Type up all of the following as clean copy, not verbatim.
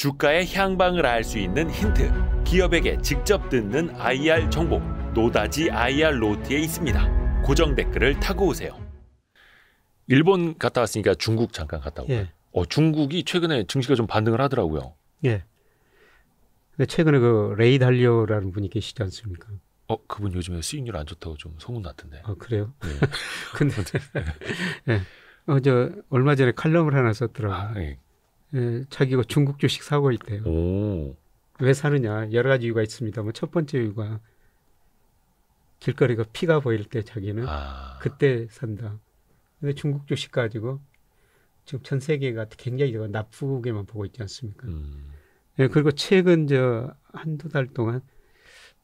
주가의 향방을 알 수 있는 힌트, 기업에게 직접 듣는 IR 정보, 노다지 IR 노트에 있습니다. 고정 댓글을 타고 오세요. 일본 갔다 왔으니까 중국 잠깐 갔다 오고. 예. 중국이 최근에 증시가 좀 반등을 하더라고요. 예. 근데 최근에 그 레이 달리오라는 분이 계시지 않습니까? 그분 요즘에 수익률 안 좋다고 좀 소문 났던데. 그래요? 예. 근데 예. 저 얼마 전에 칼럼을 하나 썼더라고요. 예. 예, 자기가 중국 주식 사고 있대요. 오. 왜 사느냐? 여러 가지 이유가 있습니다만 첫 번째 이유가 길거리가 피가 보일 때 자기는 그때 산다. 근데 중국 주식 가지고 지금 전 세계가 굉장히 나쁘게만 보고 있지 않습니까? 예, 그리고 최근 한두 달 동안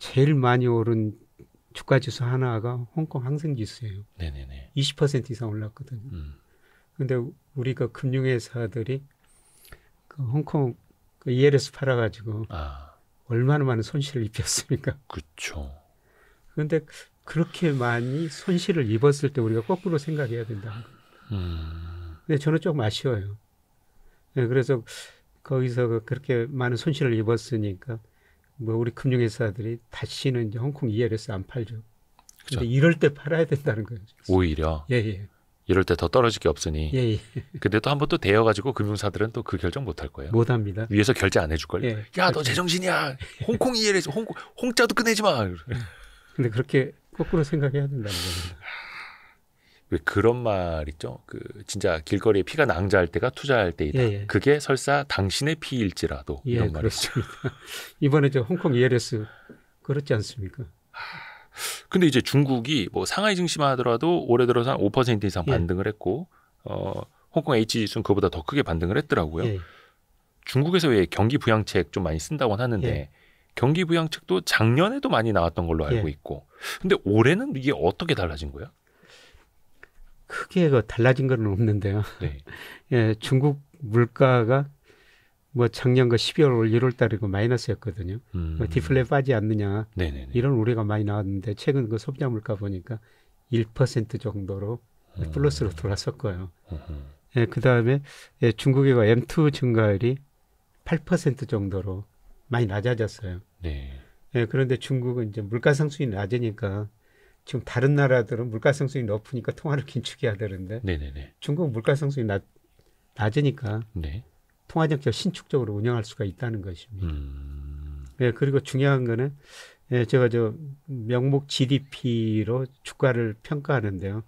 제일 많이 오른 주가 지수 하나가 홍콩 항생 지수예요. 네네네. 20% 이상 올랐거든요. 근데 우리 그 금융회사들이 그 홍콩 그 ELS 팔아가지고 얼마나 많은 손실을 입혔습니까? 그렇죠. 그런데 그렇게 많이 손실을 입었을 때 우리가 거꾸로 생각해야 된다는 거예요. 근데 저는 조금 아쉬워요. 네, 그래서 거기서 그렇게 많은 손실을 입었으니까 뭐 우리 금융회사들이 다시는 이제 홍콩 ELS 안 팔죠. 근데 이럴 때 팔아야 된다는 거예요. 오히려. 예. 이럴 때 더 떨어질 게 없으니. 예. 근데 또 한 번 또 대여가지고 금융사들은 또 그 결정 못 할 거예요. 못 합니다. 위에서 결제 안 해줄 걸. 예. 야, 너 제정신이야. 홍콩 ELS 홍자도 꺼내지 마. 근데 그렇게 거꾸로 생각해야 된다는 겁니다. 왜 그런 말 있죠? 진짜 길거리에 피가 낭자할 때가 투자할 때이다. 예. 그게 설사 당신의 피일지라도 이런 말이죠. 이번에 저 홍콩 ELS 그렇지 않습니까? 근데 이제 중국이 뭐 상하이 증시만 하더라도 올해 들어서 한 5% 이상 반등을 했고, 홍콩 H 지수는 그보다 더 크게 반등을 했더라고요. 예. 중국에서 왜 경기 부양책 좀 많이 쓴다고 하는데 경기 부양책도 작년에도 많이 나왔던 걸로 알고 있고, 근데 올해는 이게 어떻게 달라진 거예요? 크게 달라진 건 없는데요. 네. 예, 중국 물가가 뭐 작년 12월 1월 달에 마이너스였거든요. 디플레 빠지 않느냐. 네네네. 이런 우려가 많이 나왔는데 최근 소비자 물가 보니까 1% 정도로 플러스로 돌아섰고요. 예, 그다음에 중국의 M2 증가율이 8% 정도로 많이 낮아졌어요. 네. 예, 그런데 중국은 이제 물가 상승이 낮으니까 지금 다른 나라들은 물가 상승이 높으니까 통화를 긴축해야 되는데 네네네. 중국은 물가 상승이 낮으니까 통화정책을 신축적으로 운영할 수가 있다는 것입니다. 예, 그리고 중요한 거는 제가 명목 GDP로 주가를 평가하는데요.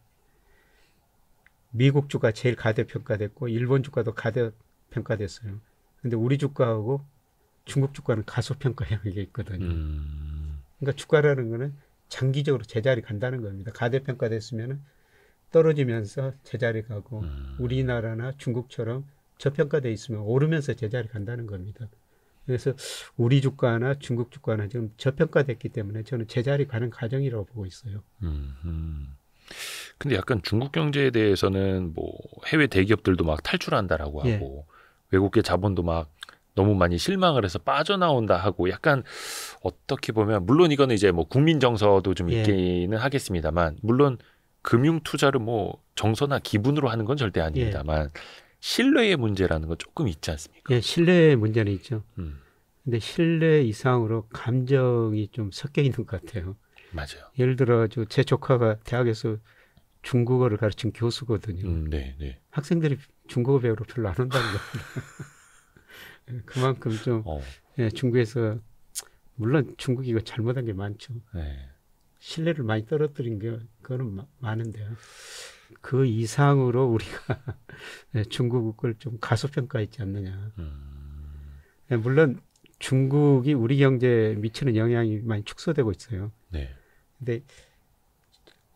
미국 주가 제일 가대평가됐고 일본 주가도 가대평가됐어요. 근데 우리 주가하고 중국 주가는 가소평가형이 있거든요. 그러니까 주가라는 거는 장기적으로 제자리 간다는 겁니다. 가대평가됐으면 떨어지면서 제자리 가고 우리나라나 중국처럼 저평가돼 있으면 오르면서 제자리 간다는 겁니다. 그래서 우리 주가나 중국 주가는 지금 저평가됐기 때문에 저는 제자리 가는 과정이라고 보고 있어요. 근데 약간 중국 경제에 대해서는 뭐 해외 대기업들도 막 탈출한다라고 하고 외국계 자본도 막 너무 많이 실망을 해서 빠져나온다 하고 약간 어떻게 보면 물론 이거는 이제 뭐 국민 정서도 좀 있기는 하겠습니다만 물론 금융 투자를 뭐 정서나 기분으로 하는 건 절대 아닙니다만 신뢰의 문제라는 건 조금 있지 않습니까? 예, 신뢰의 문제는 있죠. 근데 신뢰 이상으로 감정이 좀 섞여 있는 것 같아요. 맞아요. 예를 들어 제 조카가 대학에서 중국어를 가르친 교수거든요. 네. 학생들이 중국어 배우러 별로 안 온다는 겁니다. 그만큼 좀 중국에서 물론 중국이 이거 잘못한 게 많죠. 신뢰를 많이 떨어뜨린 게 그거는 많은데요. 그 이상으로 우리가 중국을 좀 가소평가했지 않느냐. 물론 중국이 우리 경제에 미치는 영향이 많이 축소되고 있어요. 근데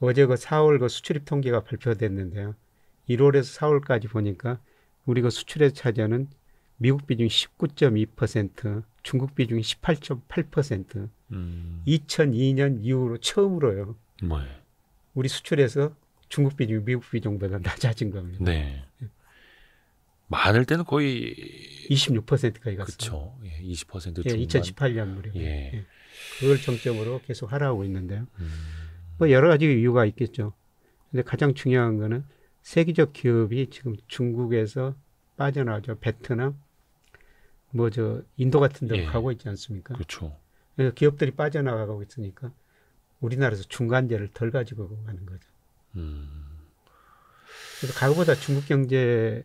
어제 4월 수출입 통계가 발표됐는데요. 1월에서 4월까지 보니까 우리가 수출에 차지하는 미국 비중이 19.2%, 중국 비중이 18.8%. 2002년 이후로 처음으로요. 뭐예요? 우리 수출에서 중국 비중이 미국 비중보다 낮아진 겁니다. 많을 때는 거의 26%까지 갔어요. 그렇죠. 20% 중반. 2018년 무렵에. 그걸 정점으로 계속 하락하고 있는데요. 뭐 여러 가지 이유가 있겠죠. 근데 가장 중요한 거는 세계적 기업이 지금 중국에서 빠져나오죠. 베트남, 뭐 저 인도 같은 데로 예. 가고 있지 않습니까? 그렇죠. 그래서 기업들이 빠져나가고 있으니까 우리나라에서 중간재를 덜 가지고 가는 거죠. 그래서 과거보다 중국 경제,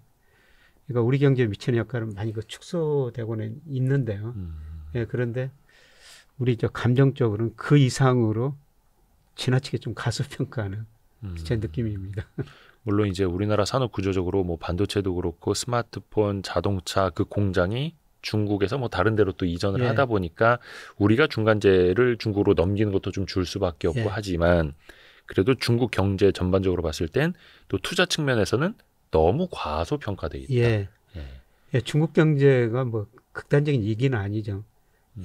그러니까 우리 경제에 미치는 역할은 많이 그 축소되고는 있는데요. 예, 그런데 우리 저 감정적으로는 그 이상으로 지나치게 좀 가소평가하는 제 느낌입니다. 물론 이제 우리나라 산업 구조적으로 뭐 반도체도 그렇고 스마트폰, 자동차 그 공장이 중국에서 뭐 다른 데로 또 이전을 예. 하다 보니까 우리가 중간재를 중국으로 넘기는 것도 좀 줄 수밖에 없고 예. 하지만 그래도 중국 경제 전반적으로 봤을 땐 또 투자 측면에서는 너무 과소평가돼 있다. 예. 예. 예, 중국 경제가 뭐 극단적인 위기는 아니죠.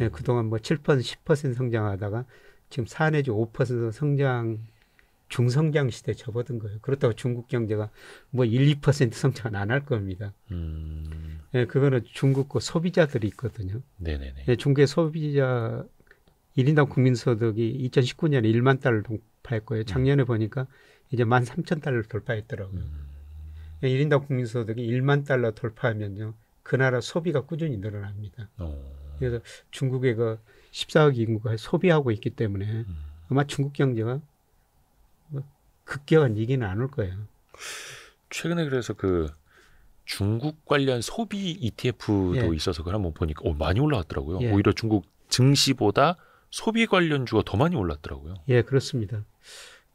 예, 그동안 뭐 7%, 10% 성장하다가 지금 4 내지 5% 성장, 중성장 시대에 접어든 거예요. 그렇다고 중국 경제가 뭐 1, 2% 성장은 안 할 겁니다. 예, 그거는 중국 그 소비자들이 있거든요. 네네네. 예, 중국의 소비자 1인당 국민소득이 2019년에 1만 달러를 돌파했고요. 작년에 보니까 이제 13,000달러를 돌파했더라고요. 예, 1인당 국민소득이 1만 달러 돌파하면요. 그 나라 소비가 꾸준히 늘어납니다. 그래서 중국의 그 14억 인구가 소비하고 있기 때문에 아마 중국 경제가 뭐 급격한 위기는 안 올 거예요. 최근에 그래서 그 중국 관련 소비 ETF도 예. 있어서 그걸 한번 보니까 많이 올라왔더라고요. 예. 오히려 중국 증시보다 소비 관련주가 더 많이 올랐더라고요. 예, 그렇습니다.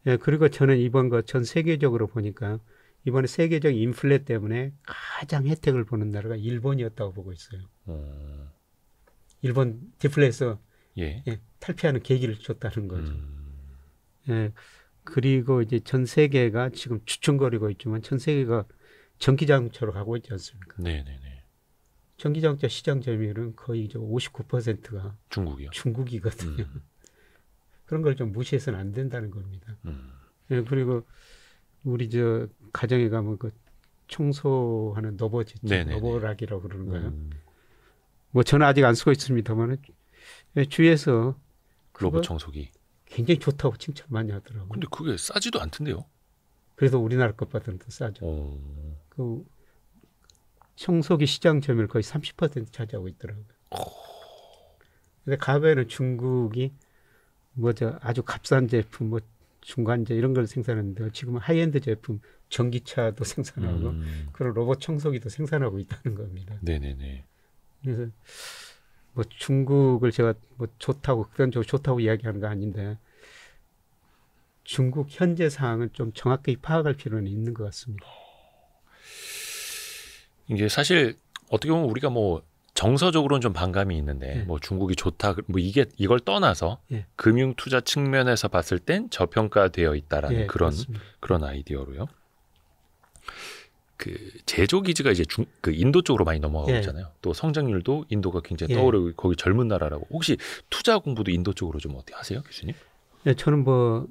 예, 그리고 저는 이번 거 전 세계적으로 보니까 이번에 세계적 인플레 때문에 가장 혜택을 보는 나라가 일본이었다고 보고 있어요. 일본 디플레에서 예. 예, 탈피하는 계기를 줬다는 거죠. 예, 그리고 이제 전 세계가 지금 주춤거리고 있지만 전 세계가 전기자동차로 가고 있지 않습니까? 네네네. 전기자동차 시장 점유율은 거의 이제 59%가 중국이요. 중국이거든요. 그런 걸 좀 무시해서는 안 된다는 겁니다. 예, 그리고 우리 저 가정에 가면 그 청소하는 너버지, 너버락이라고 그러는 거예요. 뭐 저는 아직 안 쓰고 있습니다만 주위에서 로봇 청소기. 굉장히 좋다고 칭찬 많이 하더라고요. 근데 그게 싸지도 않던데요? 그래서 우리나라 것보다는 더 싸죠. 그 청소기 시장 점유율 거의 30% 차지하고 있더라고요. 근데 과거에는 중국이 뭐 저 아주 값싼 제품, 뭐 중간재 이런 걸 생산하는데 지금은 하이엔드 제품, 전기차도 생산하고 그런 로봇 청소기도 생산하고 있다는 겁니다. 네네네. 그래서 뭐 중국을 제가 뭐 좋다고 극단적으로 좋다고 이야기하는 거 아닌데 중국 현재 상황은 좀 정확하게 파악할 필요는 있는 것 같습니다. 이게 사실 어떻게 보면 우리가 뭐 정서적으로는 좀 반감이 있는데 예. 뭐 중국이 좋다 뭐 이걸 떠나서 예. 금융 투자 측면에서 봤을 땐 저평가되어 있다라는 예, 그런 아이디어로요. 그 제조 기지가 이제 그 인도 쪽으로 많이 넘어가고 예. 있잖아요. 또 성장률도 인도가 굉장히 예. 떠오르고 거기 젊은 나라라고. 혹시 투자 공부도 인도 쪽으로 좀 어떻게 하세요, 교수님? 네, 저는 뭐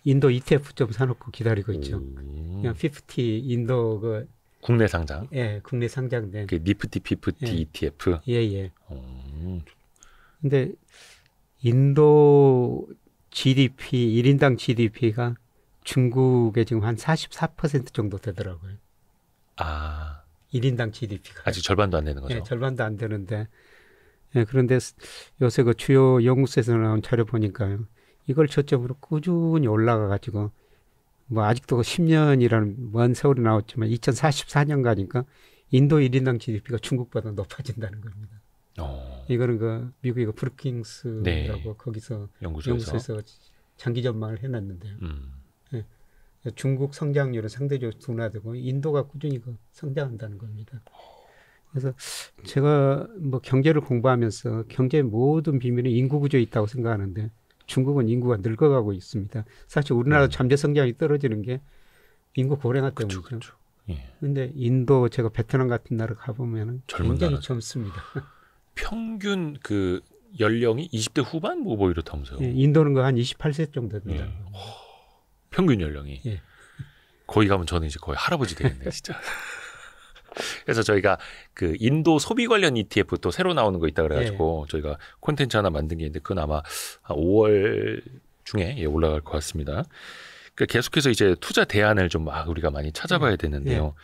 인도 ETF 좀 사놓고 기다리고 있죠. 그냥 50 인도 그 국내 상장. 예, 국내 상장된 그 니프티 피프티 예. ETF. 예. 근데 인도 GDP 1인당 GDP가 중국에 지금 한 44% 정도 되더라고요. 아, 1인당 GDP가 아직 절반도 안 되는 거죠. 예, 절반도 안 되는데 예, 그런데 요새 그 주요 연구소에서 나온 자료 보니까요. 이걸 저점으로 꾸준히 올라가 가지고 뭐 아직도 10년이라는 먼 세월이 나왔지만 2044년 가니까 인도 1인당 GDP가 중국보다 높아진다는 겁니다. 이거는 그 미국의 그 브루킹스라고 네. 거기서 연구소에서. 연구소에서 장기 전망을 해놨는데요. 예, 중국 성장률은 상대적으로 둔화되고 인도가 꾸준히 그 성장한다는 겁니다. 그래서 제가 뭐 경제를 공부하면서 경제의 모든 비밀은 인구 구조에 있다고 생각하는데 중국은 인구가 늙어가고 있습니다. 사실 우리나라 잠재 성장이 떨어지는 게 인구 고령화 때문이죠. 그렇죠. 예. 근데 인도 제가 베트남 같은 나라 가보면은 굉장히 나라죠. 젊습니다. 평균 그 연령이 20대 후반 뭐 이렇다면서요. 예, 인도는 거 한 28세 정도 된다. 예. 평균 연령이. 예. 거기 가면 저는 이제 거의 할아버지 되겠네, 진짜. 그래서 저희가 그 인도 소비 관련 ETF 또 새로 나오는 거 있다 그래가지고 저희가 콘텐츠 하나 만든 게 있는데 그건 아마 한 5월 중에 올라갈 것 같습니다. 그러니까 계속해서 이제 투자 대안을 좀 막 우리가 많이 찾아봐야 되는데요.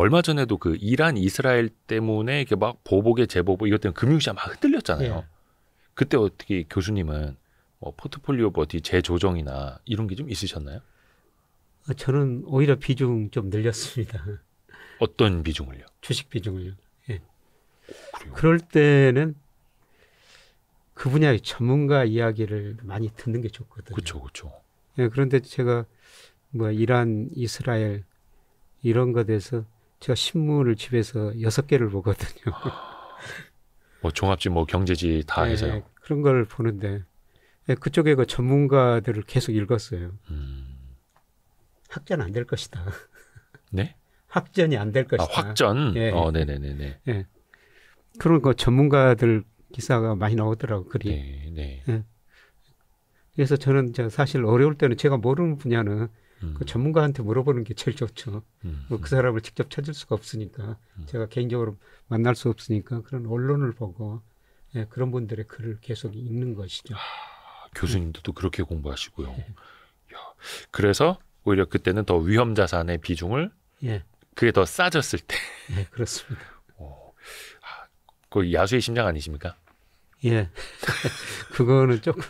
얼마 전에도 그 이란 이스라엘 때문에 이렇게 막 보복에 재보복 이것 때문에 금융시장 막 흔들렸잖아요. 예. 그때 어떻게 교수님은 뭐 포트폴리오 어디 재조정이나 이런 게 좀 있으셨나요? 저는 오히려 비중 좀 늘렸습니다. 어떤 비중을요? 주식 비중을요. 예. 그래요? 그럴 때는 그 분야의 전문가 이야기를 많이 듣는 게 좋거든요. 그렇죠, 그렇죠. 예, 그런데 제가 뭐 이란, 이스라엘 이런 것에 대해서 제가 신문을 집에서 6개를 보거든요. 뭐 종합지, 뭐 경제지 다 예, 해서요. 그런 걸 보는데 예, 그쪽에 그 전문가들을 계속 읽었어요. 확전 안 될 것이다. 네? 확전이 안 될 아, 것이다. 확전. 예. 네네네네. 예. 그런 거 전문가들 기사가 많이 나오더라고 글이. 네, 네. 예. 그래서 저는 사실 어려울 때는 제가 모르는 분야는 그 전문가한테 물어보는 게 제일 좋죠. 그 사람을 직접 찾을 수가 없으니까 제가 개인적으로 만날 수 없으니까 그런 언론을 보고 예, 그런 분들의 글을 계속 읽는 것이죠. 교수님도 또 그렇게 공부하시고요. 야, 그래서 오히려 그때는 더 위험 자산의 비중을 예, 그게 더 싸졌을 때. 예, 그렇습니다. 그 야수의 심장 아니십니까? 예, 그거는 조금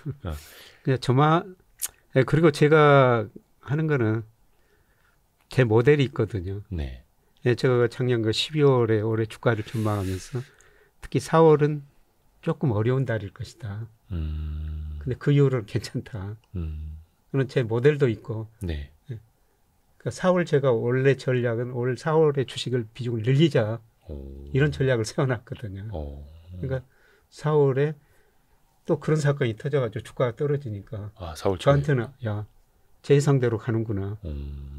그냥 저만 예, 그리고 제가 하는 거는 제 모델이 있거든요. 네. 예, 제가 작년 그 12월에 올해 주가를 전망하면서 특히 4월은 조금 어려운 달일 것이다. 근데 그 이후로는 괜찮다. 그런 제 모델도 있고. 네. 그러니까 4월 제가 원래 전략은 올 4월에 주식을 비중을 늘리자. 이런 전략을 세워놨거든요. 그러니까 4월에 또 그런 사건이 터져가지고 주가가 떨어지니까. 4월 초에. 저한테는 야, 제 예상대로 가는구나.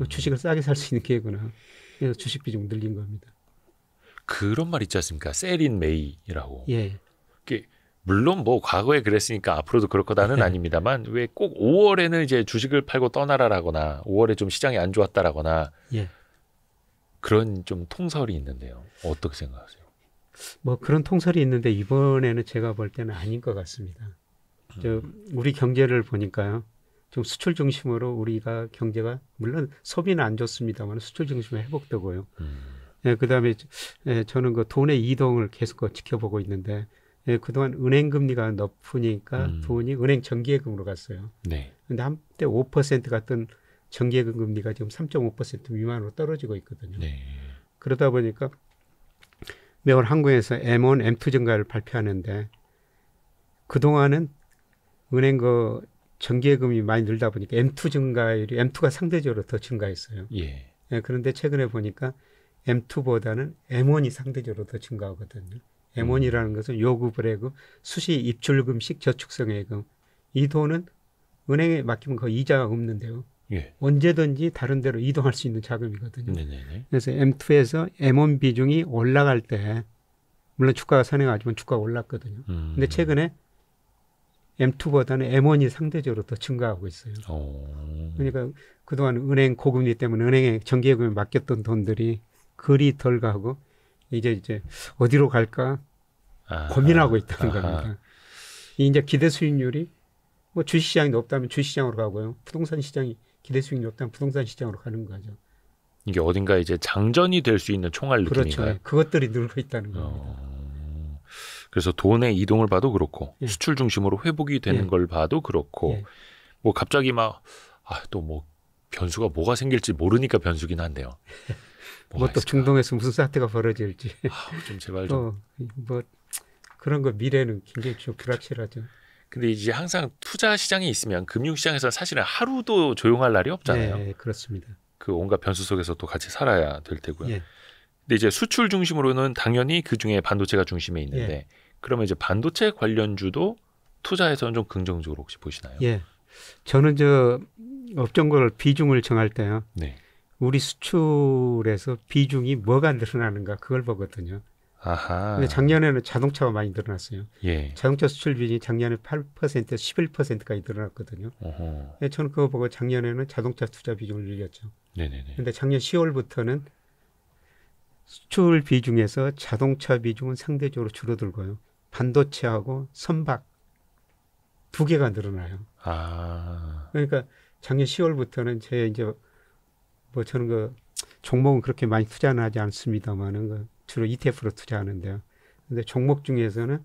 주식을 싸게 살 수 있는 기회구나. 그래서 주식 비중 늘린 겁니다. 그런 말 있지 않습니까? 셀인 메이라고. 예. 물론 뭐 과거에 그랬으니까 앞으로도 그럴 거다는 아닙니다만 왜 꼭 5월에는 이제 주식을 팔고 떠나라라거나 5월에 좀 시장이 안 좋았다라거나 예. 그런 좀 통설이 있는데요. 어떻게 생각하세요? 뭐 그런 통설이 있는데 이번에는 제가 볼 때는 아닌 것 같습니다. 우리 경제를 보니까요. 좀 수출 중심으로 우리가 경제가 물론 소비는 안 좋습니다만 수출 중심으로 회복되고요. 예, 그다음에 저는 그 돈의 이동을 계속 지켜보고 있는데 예, 그동안 은행 금리가 높으니까 돈이 은행 정기예금으로 갔어요. 네. 근데 한때 5% 갔던 정기예금 금리가 지금 3.5% 미만으로 떨어지고 있거든요. 네. 그러다 보니까 매월 한국에서 M1, M2 증가를 발표하는데 그동안은 은행 그 정기예금이 많이 늘다 보니까 M2 증가율이 M2가 상대적으로 더 증가했어요. 예. 예, 그런데 최근에 보니까 M2보다는 M1이 상대적으로 더 증가하거든요. M1이라는 것은 요구불예금, 수시 입출금식 저축성예금. 이 돈은 은행에 맡기면 거의 이자가 없는데요. 예. 언제든지 다른 데로 이동할 수 있는 자금이거든요. 네네네. 그래서 M2에서 M1 비중이 올라갈 때 물론 주가가 선행하지만 주가가 올랐거든요. 근데 최근에 M2보다는 M1이 상대적으로 더 증가하고 있어요. 그러니까 그동안 은행 고금리 때문에 은행에 정기예금에 맡겼던 돈들이 그리 덜 가고 이제 어디로 갈까 고민하고 있다는 겁니다. 이제 기대 수익률이 뭐 주식시장이 높다면 주식시장으로 가고요. 부동산 시장이 기대 수익률이 높다면 부동산 시장으로 가는 거죠. 이게 어딘가 이제 장전이 될 수 있는 총알 느낌인가요? 그렇죠. 그것들이 늘고 있다는 겁니다. 그래서 돈의 이동을 봐도 그렇고 예. 수출 중심으로 회복이 되는 예. 걸 봐도 그렇고 예. 뭐 갑자기 막 또 뭐 변수가 뭐가 생길지 모르니까 변수긴 한데요. 뭐 또 중동에서 무슨 사태가 벌어질지 좀 제발 좀. 또 뭐 그런 거 미래는 굉장히 좀 불확실하죠. 근데 이제 항상 투자 시장이 있으면 금융 시장에서 사실은 하루도 조용할 날이 없잖아요. 네, 그렇습니다. 그 온갖 변수 속에서 또 같이 살아야 될 테고요. 예. 근데 이제 수출 중심으로는 당연히 그 중에 반도체가 중심에 있는데 예. 그러면 이제 반도체 관련주도 투자에서는 좀 긍정적으로 혹시 보시나요? 예. 저는 업종별 비중을 정할 때요. 네. 우리 수출에서 비중이 뭐가 늘어나는가 그걸 보거든요. 아하. 근데 작년에는 자동차가 많이 늘어났어요. 예. 자동차 수출 비중이 작년에 8%에서 11%까지 늘어났거든요. 어허. 네, 저는 그거 보고 작년에는 자동차 투자 비중을 늘렸죠. 네네네. 근데 작년 10월부터는 수출 비중에서 자동차 비중은 상대적으로 줄어들고요. 반도체하고 선박 두 개가 늘어나요. 아. 그러니까 작년 10월부터는 저는 종목은 그렇게 많이 투자는 하지 않습니다만은 주로 ETF로 투자하는데요. 근데 종목 중에서는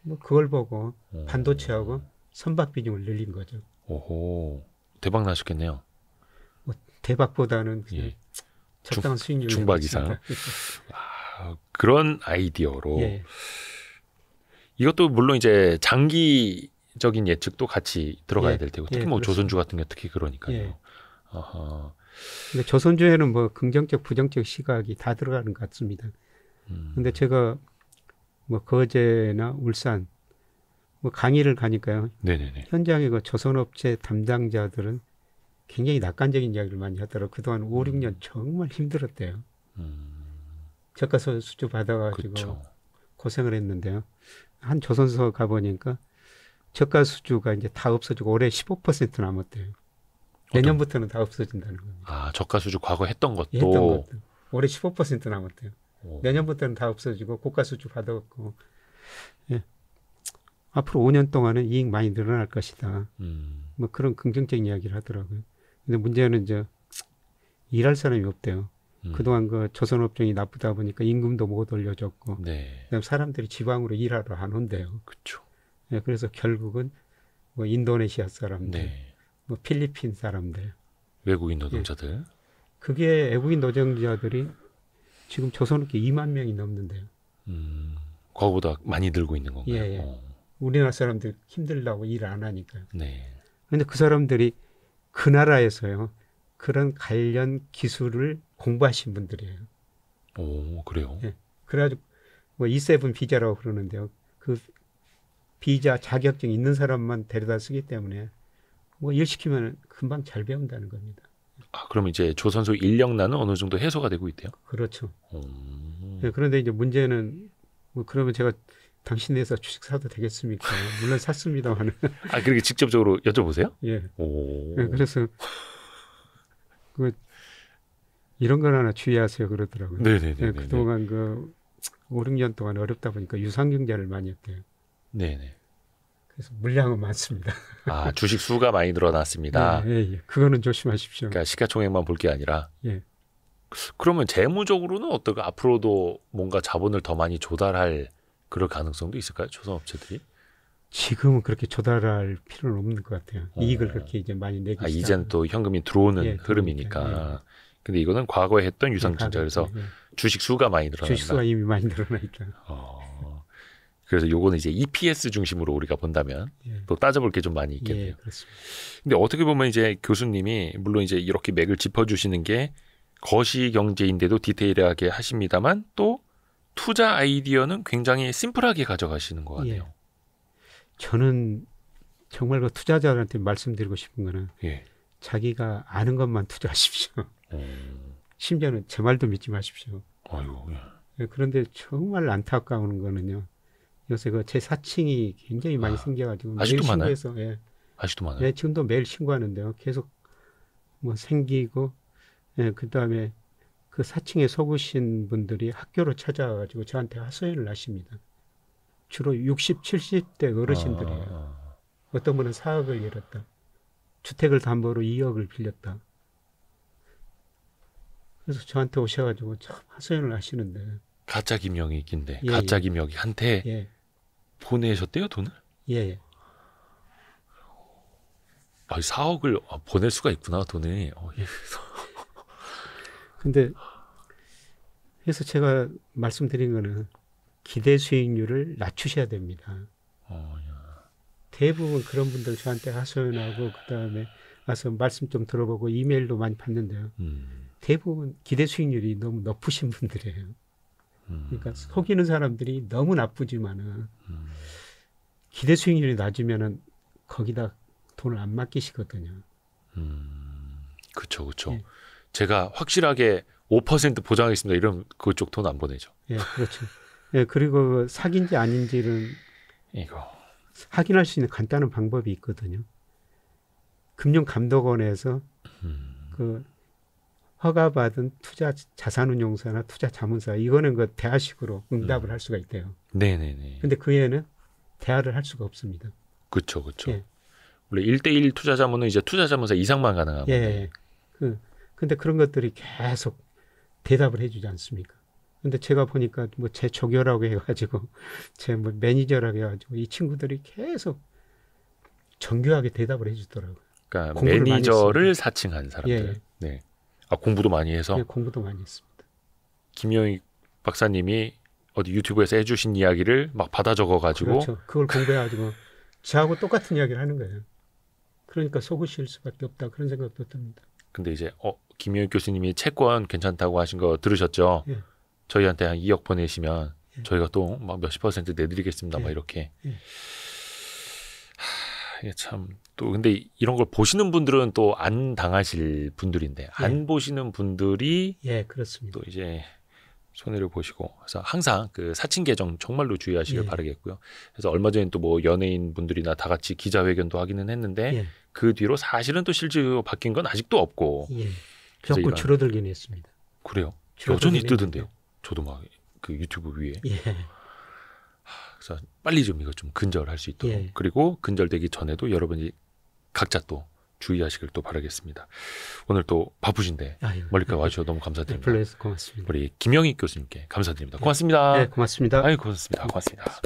뭐 그걸 보고 반도체하고 선박 비중을 늘린 거죠. 오호, 대박 나셨겠네요. 뭐 대박보다는 그냥 예. 적당한 수익률 중박 이상. 그런 아이디어로 예. 이것도 물론 이제 장기적인 예측도 같이 들어가야 예. 될 테고 특히 예, 뭐 그렇습니다. 조선주 같은 게 특히 그러니까요. 예. 아하. 근데 조선주에는 뭐 긍정적 부정적 시각이 다 들어가는 것 같습니다. 근데 제가 뭐 거제나 울산 뭐 강의를 가니까요. 네네네. 현장에 그 조선업체 담당자들은 굉장히 낙관적인 이야기를 많이 하더라고요. 그동안 5, 6년 정말 힘들었대요. 저가 수주 받아가지고 그쵸. 고생을 했는데요. 한 조선소 가보니까 저가 수주가 이제 다 없어지고 올해 15% 남았대요. 내년부터는 다 없어진다는 겁니다. 아, 저가 수주 과거 했던 것도. 했던 것도 올해 15% 남았대요. 오. 내년부터는 다 없어지고 고가 수주 받아갖고 예. 앞으로 5년 동안은 이익 많이 늘어날 것이다. 뭐 그런 긍정적인 이야기를 하더라고요. 근데 문제는 이제 일할 사람이 없대요. 그동안 그 조선업종이 나쁘다 보니까 임금도 못 올려줬고, 네. 그다음 사람들이 지방으로 일하러 안 온대요. 그렇죠. 예, 그래서 결국은 뭐 인도네시아 사람들, 네. 뭐 필리핀 사람들, 외국인 노동자들. 그게 외국인 노동자들이 지금 조선업계 2만 명이 넘는데요. 그거보다 많이 들고 있는 건가요? 예, 예. 우리나라 사람들 힘들다고 일 안 하니까요. 네. 근데 그 사람들이 그 나라에서요, 그런 관련 기술을 공부하신 분들이에요. 오, 그래요? 예. 그래가지고 뭐 E7 비자라고 그러는데요. 그 비자 자격증 있는 사람만 데려다 쓰기 때문에 뭐 일 시키면 금방 잘 배운다는 겁니다. 아, 그럼 이제 조선소 인력난은 어느 정도 해소가 되고 있대요? 그렇죠. 예, 그런데 이제 문제는 뭐 그러면 제가 당신네에서 주식 사도 되겠습니까? 물론 샀습니다만. 아, 그렇게 직접적으로 여쭤보세요? 예. 오. 예, 그래서 그 이런 건 하나 주의하세요 그러더라고요. 네네네. 예, 그동안 그 5, 6년 동안 어렵다 보니까 유상증자를 많이 했대요. 네네. 그래서 물량은 많습니다. 아, 주식 수가 많이 늘어났습니다. 예, 예, 예. 그거는 조심하십시오. 그러니까 시가총액만 볼 게 아니라. 예. 그러면 재무적으로는 어떨까? 앞으로도 뭔가 자본을 더 많이 조달할 그럴 가능성도 있을까요? 조선업체들이? 지금은 그렇게 조달할 필요는 없는 것 같아요. 이익을 그렇게 이제 많이 내기 시작. 이제는 또 현금이 들어오는 예, 흐름이니까. 근데 이거는 과거에 했던 유상증자. 그래서 주식 수가 많이 늘어난다. 주식 수가 이미 많이 늘어나 있다. 그래서 요거는 이제 EPS 중심으로 우리가 본다면 예. 또 따져볼 게 좀 많이 있겠네요. 예, 그렇습니다. 근데 어떻게 보면 이제 교수님이 물론 이제 이렇게 맥을 짚어주시는 게 거시경제인데도 디테일하게 하십니다만 또 투자 아이디어는 굉장히 심플하게 가져가시는 것 같아요. 예. 저는 정말 그 투자자들한테 말씀드리고 싶은 거는 예. 자기가 아는 것만 투자하십시오. 심지어는 제 말도 믿지 마십시오. 아이고, 예. 예, 그런데 정말 안타까운 거는요. 요새 그 제 사칭이 굉장히 많이 생겨가지고 아직도 매일 많아요? 신고해서 예. 아직도 많아요. 예, 지금도 매일 신고하는데요. 계속 뭐 생기고 예, 그다음에 그 사칭에 속으신 분들이 학교로 찾아와가지고 저한테 하소연을 하십니다. 주로 60, 70대 어르신들이에요. 어떤 분은 4억을 잃었다. 주택을 담보로 2억을 빌렸다. 그래서 저한테 오셔가지고 참 하소연을 하시는데. 가짜 김영익인데 예, 가짜 예. 김영익한테 예, 보내셨대요 돈을? 예, 예. 4억을 보낼 수가 있구나 돈이. 예. 근데 그래서 제가 말씀드린 거는 기대 수익률을 낮추셔야 됩니다. 대부분 그런 분들 저한테 하소연하고 그다음에 와서 말씀 좀 들어보고 이메일도 많이 받는데요. 대부분 기대 수익률이 너무 높으신 분들이에요. 그러니까 속이는 사람들이 너무 나쁘지만은 기대 수익률이 낮으면은 거기다 돈을 안 맡기시거든요. 그렇죠, 그렇죠. 예. 제가 확실하게 5% 보장하겠습니다. 이러면 그쪽 돈 안 보내죠. 예, 그렇죠. 예, 그리고 사기인지 아닌지는 이거. 확인할 수 있는 간단한 방법이 있거든요. 금융감독원에서 그 허가받은 투자 자산운용사나 투자 자문사 이거는 그 대하식으로 응답을 할 수가 있대요. 네네네. 근데 그 애는 대화를 할 수가 없습니다. 그렇죠, 그렇죠. 예. 원래 1대1 투자자문은 이제 투자자문사 이상만 가능한 예, 건데. 예. 근데 그런 것들이 계속 대답을 해주지 않습니까? 근데 제가 보니까 뭐 제 조교라고 해가지고 제 뭐 매니저라고 해가지고 이 친구들이 계속 정교하게 대답을 해주더라고요. 그러니까 매니저를 사칭한 사람들. 예. 네. 아, 공부도 많이 해서. 네, 공부도 많이 했습니다. 김영익 박사님이 어디 유튜브에서 해주신 이야기를 막 받아 적어가지고. 그렇죠. 그걸 공부해가지고 저하고 똑같은 이야기를 하는 거예요. 그러니까 속으실 수밖에 없다 그런 생각도 듭니다. 근데 이제 김영익 교수님이 채권 괜찮다고 하신 거 들으셨죠? 예. 저희한테 한 2억 보내시면 예. 저희가 또 막 몇십 % 내드리겠습니다. 예. 막 이렇게. 예. 이게 참 또 근데 이런 걸 보시는 분들은 또 안 당하실 분들인데 안 보시는 분들이 예, 그렇습니다. 또 이제 손해를 보시고 그래서 항상 그 사칭 계정 정말로 주의하시길 예. 바라겠고요. 그래서 얼마 전에 또 뭐 연예인 분들이나 다 같이 기자회견도 하기는 했는데 예. 그 뒤로 사실은 또 실제로 바뀐 건 아직도 없고. 예. 그래서 조금 줄어들긴 했습니다. 그래요? 줄어들긴 여전히 뜨던데요. 했는데. 저도 막 그 유튜브 위에. 예. 그래서 빨리 좀 이거 좀 근절할 수 있도록. 예. 그리고 근절되기 전에도 여러분이 각자 또 주의하시길 또 바라겠습니다. 오늘 또 바쁘신데 아유, 멀리까지 와주셔서 너무 감사드립니다. 불러주셔서 고맙습니다. 우리 김영익 교수님께 감사드립니다. 고맙습니다. 네, 고맙습니다. 아유, 고맙습니다. 고맙습니다.